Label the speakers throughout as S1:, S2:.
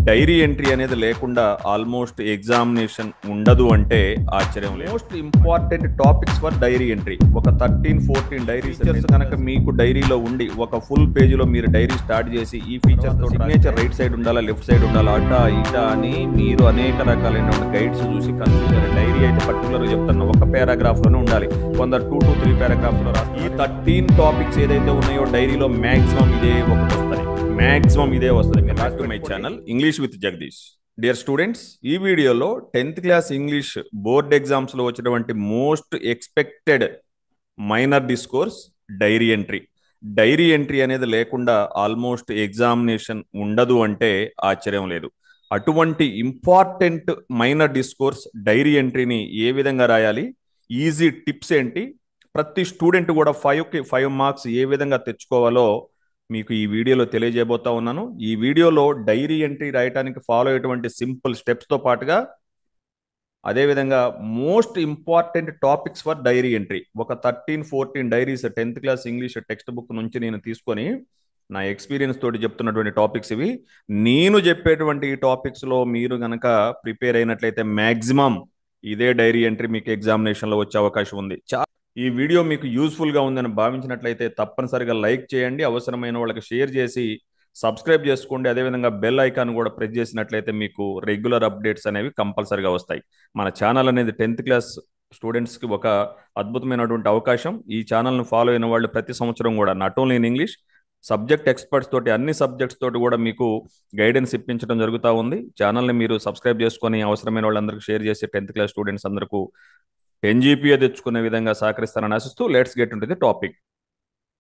S1: Dairy entry అనేది లేకుండా almost examination ఉండదు అంటే ఆశ్చర్యం లేదు. Most important topics for diary entry ఒక 13-14 డైరీస్ కనుక మీకు డైరీలో ఉండి ఒక ఫుల్ పేజీలో మీరు డైరీ స్టార్ట్ చేసి ఈ ఫీచర్స్ తో సిగ్నేచర్ రైట్ సైడ్ ఉండాలా లెఫ్ట్ సైడ్ ఉండాలా అటా ఇటా అని మీరు అనేక రకాలైన గైడ్స్ చూసి కన్ఫ్యూజన్. డైరీ అయితే పర్టికులర్ గా చెప్తాను ఒక పారాగ్రాఫ్ లోనే ఉండాలి, కొందరు 2 to 3 పారాగ్రాఫ్స్ లో రాస్తారు. ఈ 13 టాపిక్స్ ఏదైతే ఉన్నాయో డైరీలో మాక్సిమం ఇదే ఒకటి వస్తుంది, మాక్సిమం ఇదే వస్తుంది. My channel English with Jagadish. Dear students, ఈ వీడియోలో 10th class English board exams లో వచ్చినటువంటి most expected minor discourse diary entry. Diary entry అనేది లేకుండా ఆల్మోస్ట్ ఎగ్జామినేషన్ ఉండదు అంటే ఆశ్చర్యం లేదు. అటువంటి ఇంపార్టెంట్ మైనర్ డిస్కోర్స్ డైరీ ఎంట్రీని ఏ విధంగా రాయాలి, ఈజీ టిప్స్ ఏంటి, ప్రతి స్టూడెంట్ కూడా 5కి 5 మార్క్స్ ఏ విధంగా తెచ్చుకోవాలో మీకు ఈ వీడియోలో తెలియజేయబోతా ఉన్నాను. ఈ వీడియోలో డైరీ ఎంట్రీ రాయడానికి ఫాలో అయ్యేటువంటి సింపుల్ స్టెప్స్తో పాటుగా అదేవిధంగా most important topics for diary entry ఒక 13-14 diaries 10th class English text book నుంచి నేను తీసుకొని నా ఎక్స్పీరియన్స్ తోటి చెప్తున్నటువంటి టాపిక్స్ ఇవి. నేను చెప్పేటువంటి ఈ టాపిక్స్లో మీరు గనక ప్రిపేర్ అయినట్లయితే మ్యాక్సిమం ఇదే డైరీ ఎంట్రీ మీకు ఎగ్జామినేషన్లో వచ్చే అవకాశం ఉంది. ఈ వీడియో మీకు యూస్ఫుల్గా ఉందని భావించినట్లయితే తప్పనిసరిగా లైక్ చేయండి, అవసరమైన వాళ్ళకి షేర్ చేసి సబ్స్క్రైబ్ చేసుకోండి. అదేవిధంగా బెల్ ఐకాన్ కూడా ప్రెస్ చేసినట్లయితే మీకు రెగ్యులర్ అప్డేట్స్ అనేవి కంపల్సరిగా వస్తాయి. మన ఛానల్ అనేది 10th క్లాస్ స్టూడెంట్స్కి ఒక అద్భుతమైనటువంటి అవకాశం. ఈ ఛానల్ను ఫాలో అయిన వాళ్ళు ప్రతి సంవత్సరం కూడా not only in English subject experts తోటి అన్ని సబ్జెక్ట్స్ తోటి కూడా మీకు గైడెన్స్ ఇప్పించడం జరుగుతూ ఉంది. ఛానల్ని మీరు సబ్స్క్రైబ్ చేసుకొని అవసరమైన వాళ్ళందరికీ షేర్ చేసి 10th క్లాస్ స్టూడెంట్స్ అందరికీ 10 GPA తెచ్చుకునే విధంగా సహకరిస్తారని ఆశిస్తూ let's get into the topic.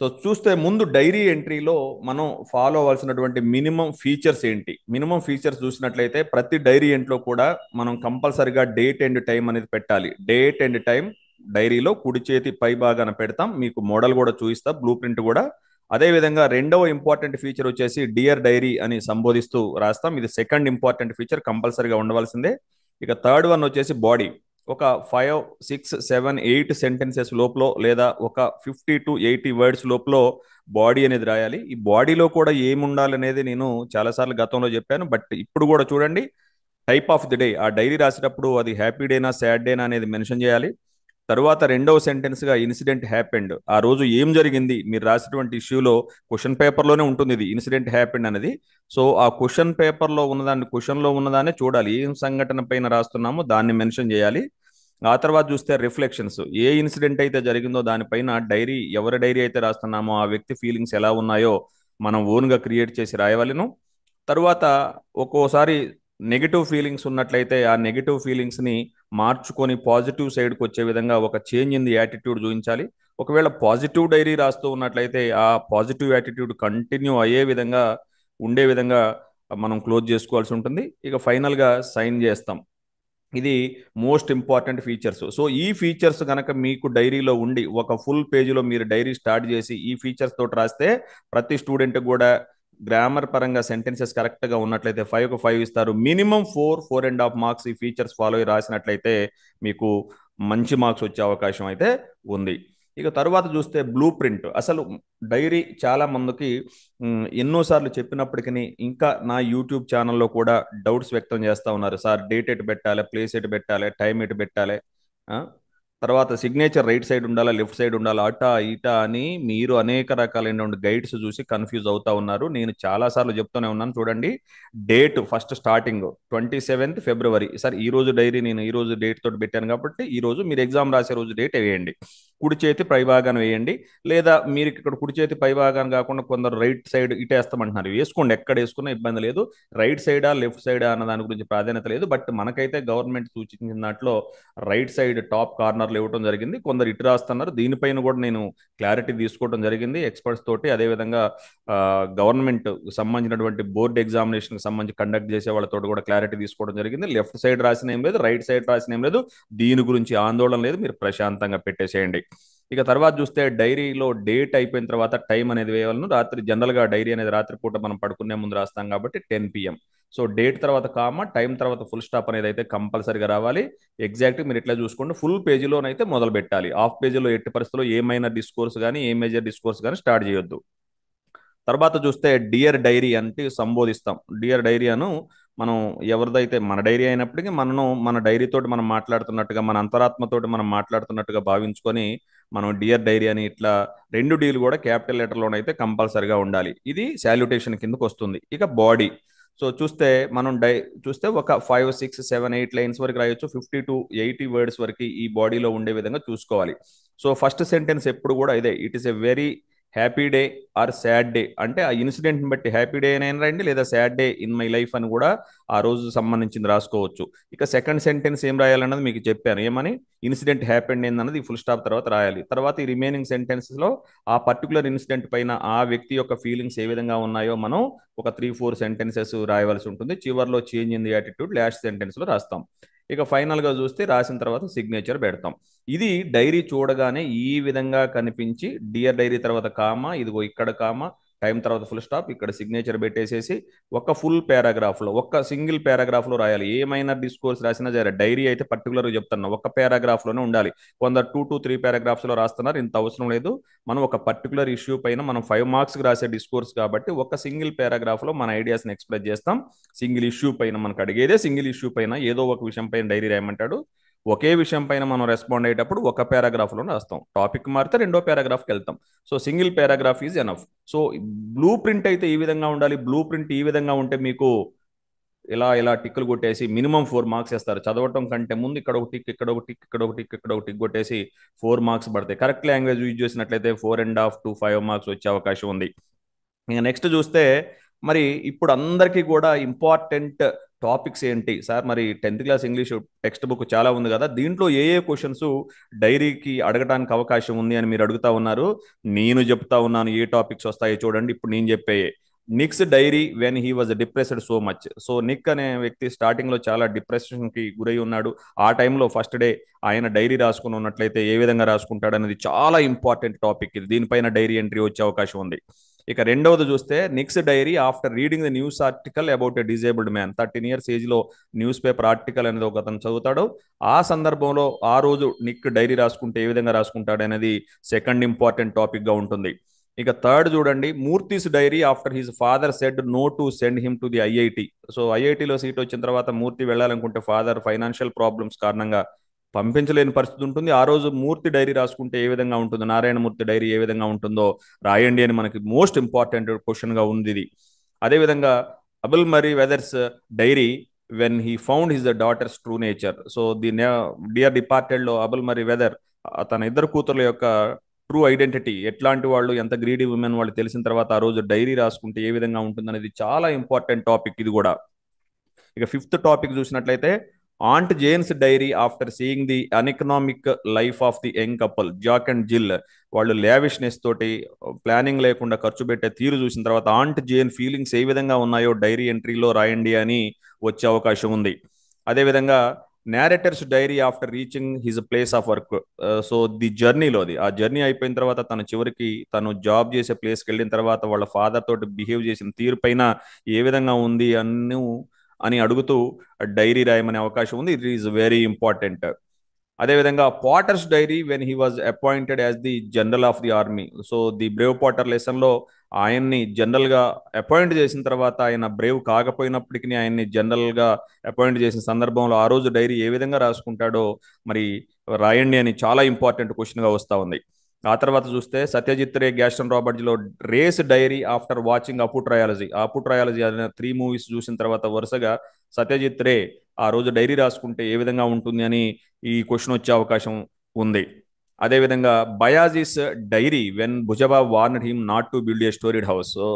S1: So చూస్తే ముందు డైరీ ఎంట్రీలో మనం ఫాలో అవ్వాల్సినటువంటి మినిమం ఫీచర్స్ ఏంటి. మినిమం ఫీచర్స్ చూసినట్లయితే ప్రతి డైరీ ఎంట్రీలో కూడా మనం కంపల్సరిగా డేట్ అండ్ టైం అనేది పెట్టాలి. డేట్ అండ్ టైం డైరీలో కుడి చేతి పై భాగాన పెడతాం, మీకు మోడల్ కూడా చూపిస్తా, బ్లూ ప్రింట్ కూడా. అదేవిధంగా రెండవ ఇంపార్టెంట్ ఫీచర్ వచ్చేసి డియర్ డైరీ అని సంబోధిస్తూ రాస్తాం. ఇది సెకండ్ ఇంపార్టెంట్ ఫీచర్, కంపల్సరిగా ఉండవలసిందే. ఇక థర్డ్ వన్ వచ్చేసి బాడీ. ఒక 5, 6, 7, 8 సెంటెన్సెస్ లోపల లేదా ఒక 50 to 80 వర్డ్స్ లోపల బాడీ అనేది రాయాలి. ఈ బాడీలో కూడా ఏముండాలి అనేది నేను చాలాసార్లు గతంలో చెప్పాను, బట్ ఇప్పుడు కూడా చూడండి. టైప్ ఆఫ్ ది డే, ఆ డైరీ రాసేటప్పుడు అది హ్యాపీ డేనా సాడ్ డేనా అనేది మెన్షన్ చేయాలి. తర్వాత రెండవ సెంటెన్స్గా ఇన్సిడెంట్ హ్యాపెండ్, ఆ రోజు ఏం జరిగింది మీరు రాసేటువంటి ఇష్యూలో క్వశ్చన్ పేపర్లోనే ఉంటుంది ఇది ఇన్సిడెంట్ హ్యాపెండ్ అనేది. సో ఆ క్వశ్చన్ పేపర్లో ఉన్నదాన్ని క్వశ్చన్లో ఉన్నదాన్ని చూడాలి, ఏం సంఘటన పైన రాస్తున్నామో దాన్ని మెన్షన్ చేయాలి. ఆ తర్వాత చూస్తే రిఫ్లెక్షన్స్, ఏ ఇన్సిడెంట్ అయితే జరిగిందో దానిపైన డైరీ ఎవరి డైరీ అయితే రాస్తున్నామో ఆ వ్యక్తి ఫీలింగ్స్ ఎలా ఉన్నాయో మనం ఓన్గా క్రియేట్ చేసి రాయవలను. తర్వాత ఒక్కోసారి నెగిటివ్ ఫీలింగ్స్ ఉన్నట్లయితే ఆ నెగిటివ్ ఫీలింగ్స్ని మార్చుకొని పాజిటివ్ సైడ్కి వచ్చే విధంగా ఒక చేంజ్ ఇన్ ది యాటిట్యూడ్ చూపించాలి. ఒకవేళ పాజిటివ్ డైరీ రాస్తూ ఉన్నట్లయితే ఆ పాజిటివ్ యాటిట్యూడ్ కంటిన్యూ అయ్యే విధంగా ఉండే విధంగా మనం క్లోజ్ చేసుకోవాల్సి ఉంటుంది. ఇక ఫైనల్గా సైన్ చేస్తాం. ఇది మోస్ట్ ఇంపార్టెంట్ ఫీచర్స్. సో ఈ ఫీచర్స్ కనుక మీకు డైరీలో ఉండి ఒక ఫుల్ పేజీలో మీరు డైరీ స్టార్ట్ చేసి ఈ ఫీచర్స్ తోటి రాస్తే ప్రతి స్టూడెంట్ కూడా గ్రామర్ పరంగా సెంటెన్సెస్ కరెక్ట్గా ఉన్నట్లయితే 5కు 5 ఇస్తారు. మినిమం 4.5 మార్క్స్ ఈ ఫీచర్స్ ఫాలో అయ్యి రాసినట్లయితే మీకు మంచి మార్క్స్ వచ్చే అవకాశం అయితే ఉంది. ఇక తర్వాత చూస్తే బ్లూ ప్రింట్. అసలు డైరీ చాలా మందికి ఎన్నోసార్లు చెప్పినప్పటికీ ఇంకా నా యూట్యూబ్ ఛానల్లో కూడా డౌట్స్ వ్యక్తం చేస్తూ ఉన్నారు. సార్ డేట్ ఎటు పెట్టాలి, ప్లేస్ ఎటు పెట్టాలి, టైం ఎటు పెట్టాలి, తర్వాత సిగ్నేచర్ రైట్ సైడ్ ఉండాలా లెఫ్ట్ సైడ్ ఉండాలా అటా ఇటా అని మీరు అనేక రకాలైన గైడ్స్ చూసి కన్ఫ్యూజ్ అవుతా ఉన్నారు. నేను చాలాసార్లు చెప్తూనే ఉన్నాను. చూడండి, డేట్ ఫస్ట్ స్టార్టింగ్ 27th ఫిబ్రవరి. సార్ ఈ రోజు డైరీ నేను ఈ రోజు డేట్ తోటి పెట్టాను కాబట్టి ఈ రోజు మీరు ఎగ్జామ్ రాసే రోజు డేట్ వేయండి, కుడి చేతి పై భాగాన్ని వేయండి. లేదా మీరు ఇక్కడ కుడి చేతి పై భాగాన్ని కాకుండా కొందరు రైట్ సైడ్ ఇటేస్తామంటున్నారు, వేసుకోండి, ఎక్కడ వేసుకున్నా ఇబ్బంది లేదు. రైట్ సైడా లెఫ్ట్ సైడా అన్న దాని గురించి ప్రాధాన్యత లేదు. బట్ మనకైతే గవర్నమెంట్ సూచించిన దాంట్లో రైట్ సైడ్ టాప్ కార్నర్ ఇవ్వడం జరిగింది. కొందరు ఇటు రాస్తున్నారు, దీనిపైన కూడా నేను క్లారిటీ తీసుకోవడం జరిగింది ఎక్స్పర్ట్స్ తోటి. అదేవిధంగా గవర్నమెంట్ సంబంధించినటువంటి బోర్డు ఎగ్జామినేషన్ సంబంధించి కండక్ట్ చేసే వాళ్ళతో కూడా క్లారిటీ తీసుకోవడం జరిగింది. లెఫ్ట్ సైడ్ రాసిన ఏం లేదు, రైట్ సైడ్ రాసిన ఏం లేదు, దీని గురించి ఆందోళన లేదు, మీరు ప్రశాంతంగా పెట్టేసేయండి. ఇక తర్వాత చూస్తే డైరీలో డేట్ అయిపోయిన తర్వాత టైం అనేది వేయాలను. రాత్రి జనరల్గా డైరీ అనేది రాత్రిపూట మనం పడుకునే ముందు రాస్తాం కాబట్టి 10 PM. సో డేట్ తర్వాత కామా, టైం తర్వాత ఫుల్ స్టాప్ అనేది అయితే కంపల్సరీగా రావాలి. ఎగ్జాక్ట్గా మీరు ఇట్లా చూసుకోండి, ఫుల్ పేజీలోనైతే మొదలు పెట్టాలి. హాఫ్ పేజీలో ఎట్టి పరిస్థితుల్లో ఏమైనా డిస్కోర్స్ కానీ ఏ మేజర్ డిస్కోర్స్ కానీ స్టార్ట్ చేయొద్దు. తర్వాత చూస్తే డియర్ డైరీ అంటే సంబోధిస్తాం. డియర్ డైరీ అను మనం ఎవరిదైతే మన డైరీ అయినప్పటికీ మన డైరీతోటి మనం మాట్లాడుతున్నట్టుగా, మన అంతరాత్మతోటి మనం మాట్లాడుతున్నట్టుగా భావించుకొని మనం డియర్ డైరీ అని ఇట్లా 2 డీలు కూడా క్యాపిటల్ లెటర్లోనైతే కంపల్సరిగా ఉండాలి. ఇది సాల్యుటేషన్ కిందకు వస్తుంది. ఇక బాడీ. సో చూస్తే మనం చూస్తే ఒక 5, 6, 7, 8 లైన్స్ వరకు రాయొచ్చు. 50 to 80 వర్డ్స్ వరకు ఈ బాడీలో ఉండే విధంగా చూసుకోవాలి. సో ఫస్ట్ సెంటెన్స్ ఎప్పుడు కూడా ఇదే, it is a very happy day or sad day, అంటే ఆ ఇన్సిడెంట్ని బట్టి హ్యాపీ డే అయినా రండి, లేదా sad day in my life అని కూడా ఆ రోజు సంబంధించింది రాసుకోవచ్చు. ఇక సెకండ్ సెంటెన్స్ ఏం రాయాలన్నది మీకు చెప్పాను. ఏమని? ఇన్సిడెంట్ హ్యాపెండ్ అన్నది ఫుల్ స్టాప్ తర్వాత రాయాలి. తర్వాత ఈ రిమైనింగ్ సెంటెన్సెస్లో ఆ పర్టికులర్ ఇన్సిడెంట్ పైన ఆ వ్యక్తి యొక్క ఫీలింగ్స్ ఏ విధంగా ఉన్నాయో మనం ఒక 3, 4 సెంటెన్సెస్ రాయవలసి ఉంటుంది. చివర్లో change in the attitude last సెంటెన్స్లో రాస్తాం. ఇక ఫైనల్గా చూస్తే రాసిన తర్వాత సిగ్నేచర్ పెడతాం. ఇది డైరీ చూడగానే ఈ విధంగా కనిపించి, డియర్ డైరీ తర్వాత కామా, ఇదిగో ఇక్కడ కామా, టైం తర్వాత ఫుల్ స్టాప్, ఇక్కడ సిగ్నేచర్ పెట్టేసేసి ఒక ఫుల్ పారాగ్రాఫ్లో, ఒక సింగిల్ పారాగ్రాఫ్లో రాయాలి. ఏమైనా డిస్కోర్స్ రాసినా సరే, డైరీ అయితే పర్టికులర్గా చెప్తున్నా ఒక పారాగ్రాఫ్లోనే ఉండాలి. కొందరు 2 to 3 పారాగ్రాఫ్స్లో రాస్తున్నారు, ఇంత అవసరం లేదు. మనం ఒక పర్టికులర్ ఇష్యూ పైన మనం 5 మార్క్స్కి రాసే డిస్కోర్స్ కాబట్టి ఒక సింగిల్ పారాగ్రాఫ్లో మన ఐడియాస్ని ఎక్స్ప్రెస్ చేస్తాం. సింగిల్ ఇష్యూ పైన మనకు అడిగేదే సింగిల్ ఇష్యూ పైన ఏదో ఒక విషయం పైన డైరీ రాయమంటాడు. ఒకే విషయం పైన మనం రెస్పాండ్ అయ్యేటప్పుడు ఒక పారాగ్రాఫ్లో రాస్తాం. టాపిక్ మారితే రెండో పారాగ్రాఫ్కి వెళ్తాం. So single paragraph is enough. So blue print అయితే ఈ విధంగా ఉండాలి. బ్లూ ప్రింట్ ఈ విధంగా ఉంటే మీకు ఇలా ఇలా టిక్కులు కొట్టేసి మినిమం 4 మార్క్స్ వేస్తారు. చదవటం కంటే ముందు ఇక్కడ ఒక టిక్, ఇక్కడ ఒక టిక్, ఇక్కడ ఒక టిక్, ఇక్కడ ఒక టిక్ కొట్టేసి 4 మార్క్స్ పడతాయి. కరెక్ట్ లాంగ్వేజ్ యూజ్ చేసినట్లయితే 4.5 to 5 మార్క్స్ వచ్చే అవకాశం ఉంది. ఇంకా నెక్స్ట్ చూస్తే మరి ఇప్పుడు అందరికీ కూడా ఇంపార్టెంట్ టాపిక్స్ ఏంటి సార్? మరి 10th class English text book చాలా ఉంది కదా, దీంట్లో ఏ ఏ క్వశ్చన్స్ డైరీకి అడగడానికి అవకాశం ఉంది అని మీరు అడుగుతా ఉన్నారు. నేను చెప్తా ఉన్నాను ఏ టాపిక్స్ వస్తాయో చూడండి. ఇప్పుడు నేను చెప్పే Nick's diary when he was depressed so much. So Nick అనే వ్యక్తి స్టార్టింగ్ లో చాలా డిప్రెషన్ కి గురై ఉన్నాడు. ఆ టైంలో ఫస్ట్ డే ఆయన డైరీ రాసుకుని ఉన్నట్లయితే ఏ విధంగా రాసుకుంటాడు అనేది చాలా ఇంపార్టెంట్ టాపిక్. ఇది దీనిపైన డైరీ ఎంట్రీ వచ్చే అవకాశం ఉంది. ఇక రెండవది చూస్తే Nick's diary after reading the news article about a disabled man. 13 years age లో న్యూస్ పేపర్ ఆర్టికల్ అనేది ఒక అతను చదువుతాడు. ఆ సందర్భంలో ఆ రోజు నిక్ డైరీ రాసుకుంటే ఏ విధంగా రాసుకుంటాడు అనేది సెకండ్ ఇంపార్టెంట్ టాపిక్ గా ఉంటుంది. ఇక థర్డ్ చూడండి, Murthy's diary after his father said no to send him to the IIT. So ఐఐటిలో సీట్ వచ్చిన తర్వాత మూర్తి వెళ్ళాలనుకుంటే ఫాదర్ ఫైనాన్షియల్ ప్రాబ్లమ్స్ కారణంగా పంపించలేని పరిస్థితి ఉంటుంది. ఆ రోజు మూర్తి డైరీ రాసుకుంటే ఏ విధంగా ఉంటుందో, నారాయణమూర్తి డైరీ ఏ విధంగా ఉంటుందో రాయండి అని మనకి మోస్ట్ ఇంపార్టెంట్ క్వశ్చన్ గా ఉంది ఇది. అదేవిధంగా Abel Merryweather's diary when he found his daughters true nature. So the dear departed లో అబుల్ మరీ వెదర్ తన ఇద్దరు కూతుర్ల యొక్క ట్రూ ఐడెంటిటీ, ఎట్లాంటి వాళ్ళు, ఎంత గ్రీడీ ఉమెన్ వాళ్ళు తెలిసిన తర్వాత ఆ రోజు డైరీ రాసుకుంటే ఏ విధంగా ఉంటుంది అనేది చాలా ఇంపార్టెంట్ టాపిక్ ఇది కూడా. ఇక ఫిఫ్త్ టాపిక్ చూసినట్లయితే aunt Jane's diary after seeing the uneconomic life of the young couple Jack and Jill. వాళ్ళు లావిష్నెస్ తోటి ప్లానింగ్ లేకుండా ఖర్చు పెట్టే తీరు చూసిన తర్వాత ఆంట్ జేన్ ఫీలింగ్స్ ఏ విధంగా ఉన్నాయో డైరీ ఎంట్రీలో రాయండి అని వచ్చే అవకాశం ఉంది. అదేవిధంగా narrator's diary after reaching his place of work. So the జర్నీలోది, ఆ జర్నీ అయిపోయిన తర్వాత తన చివరికి తను జాబ్ చేసే ప్లేస్కి వెళ్ళిన తర్వాత వాళ్ళ ఫాదర్ తోటి బిహేవ్ చేసిన తీరు పైన ఏ విధంగా ఉంది అని అడుగుతూ డైరీ రాయమనే అవకాశం ఉంది. It is very important. అదేవిధంగా Potter's diary when he was appointed as the general of the army. So the brave Potter లెసన్లో ఆయన్ని జనరల్గా అపాయింట్ చేసిన తర్వాత ఆయన బ్రేవ్ కాకపోయినప్పటికీ ఆయన్ని జనరల్గా అపాయింట్ చేసిన సందర్భంలో ఆ రోజు డైరీ ఏ విధంగా రాసుకుంటాడో మరి రాయండి అని చాలా ఇంపార్టెంట్ క్వశ్చన్గా వస్తూ ఉంది. ఆ తర్వాత చూస్తే సత్యజిత్ రే, గ్యాస్టన్ రాబర్ట్స్లో Ray's diary after watching Apu trilogy. Apu trilogy అనే 3 movies చూసిన తర్వాత వరుసగా సత్యజిత్ రే ఆ రోజు డైరీ రాసుకుంటే ఏ విధంగా ఉంటుంది అని ఈ క్వశ్చన్ వచ్చే అవకాశం ఉంది. అదేవిధంగా Bayaji's diary when Bhujaba warned him not to build a storeyed house. So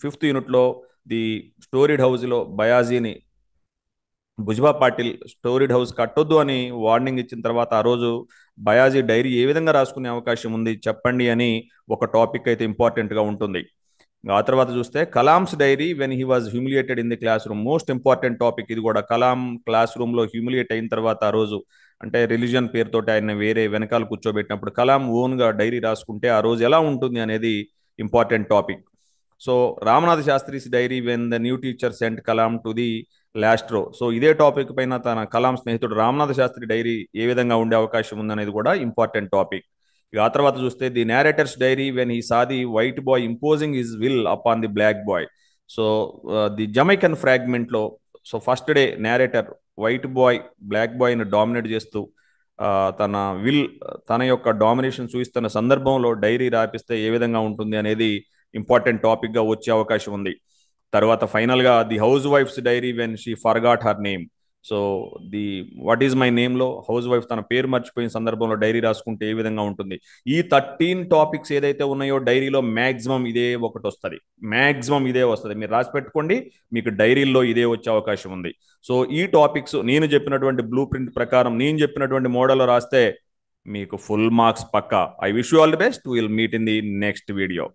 S1: 5th యూనిట్లో ది స్టోరీడ్ హౌస్లో బయాజీని భుజబా పాటిల్ స్టోరీడ్ హౌస్ కట్టొద్దు అని వార్నింగ్ ఇచ్చిన తర్వాత ఆ రోజు బయాజీ డైరీ ఏ విధంగా రాసుకునే అవకాశం ఉంది చెప్పండి అని ఒక టాపిక్ అయితే ఇంపార్టెంట్గా ఉంటుంది. ఆ తర్వాత చూస్తే Kalam's diary when he was humiliated in the classroom. Most important topic ఇది కూడా. కలాం క్లాస్ రూమ్లో హ్యూమిలియేట్ అయిన తర్వాత ఆ రోజు, అంటే రిలీజియన్ పేరుతోటి ఆయన వేరే వెనకాల కూర్చోబెట్టినప్పుడు కలాం ఓన్గా డైరీ రాసుకుంటే ఆ రోజు ఎలా ఉంటుంది అనేది important topic. So Ramanath Sastri's diary when the new teacher sent Kalam to the last row. So ఇదే టాపిక్ పైన తన కలాం స్నేహితుడు రామనాథ్ శాస్త్రి డైరీ ఏ విధంగా ఉండే అవకాశం ఉందనేది కూడా ఇంపార్టెంట్ టాపిక్. ఇక ఆ తర్వాత చూస్తే the narrator's diary when he saw the white boy imposing his will upon the black boy. So the Jamaican ఫ్రాగ్మెంట్లో so first day narrator white boy black బాయ్ని డామినేట్ చేస్తూ ఆ, తన విల్ తన యొక్క డామినేషన్ చూపిస్తున్న సందర్భంలో డైరీ రాపిస్తే ఏ విధంగా ఉంటుంది అనేది ఇంపార్టెంట్ టాపిక్గా వచ్చే అవకాశం ఉంది. తర్వాత ఫైనల్గా the housewife's diary when she forgot her name. So the what is my నేమ్లో హౌస్ వైఫ్ తన పేరు మర్చిపోయిన సందర్భంలో డైరీ రాసుకుంటే ఏ విధంగా ఉంటుంది. ఈ 13 టాపిక్స్ ఏదైతే ఉన్నాయో డైరీలో మ్యాక్సిమం ఇదే ఒకటి వస్తుంది. మ్యాక్సిమం ఇదే వస్తుంది. మీరు రాసి పెట్టుకోండి, మీకు డైరీల్లో ఇదే వచ్చే అవకాశం ఉంది. సో ఈ టాపిక్స్ నేను చెప్పినటువంటి బ్లూ ప్రింట్ ప్రకారం నేను చెప్పినటువంటి మోడల్లో రాస్తే మీకు ఫుల్ మార్క్స్ పక్కా. I wish you all the best. Will meet in the next video.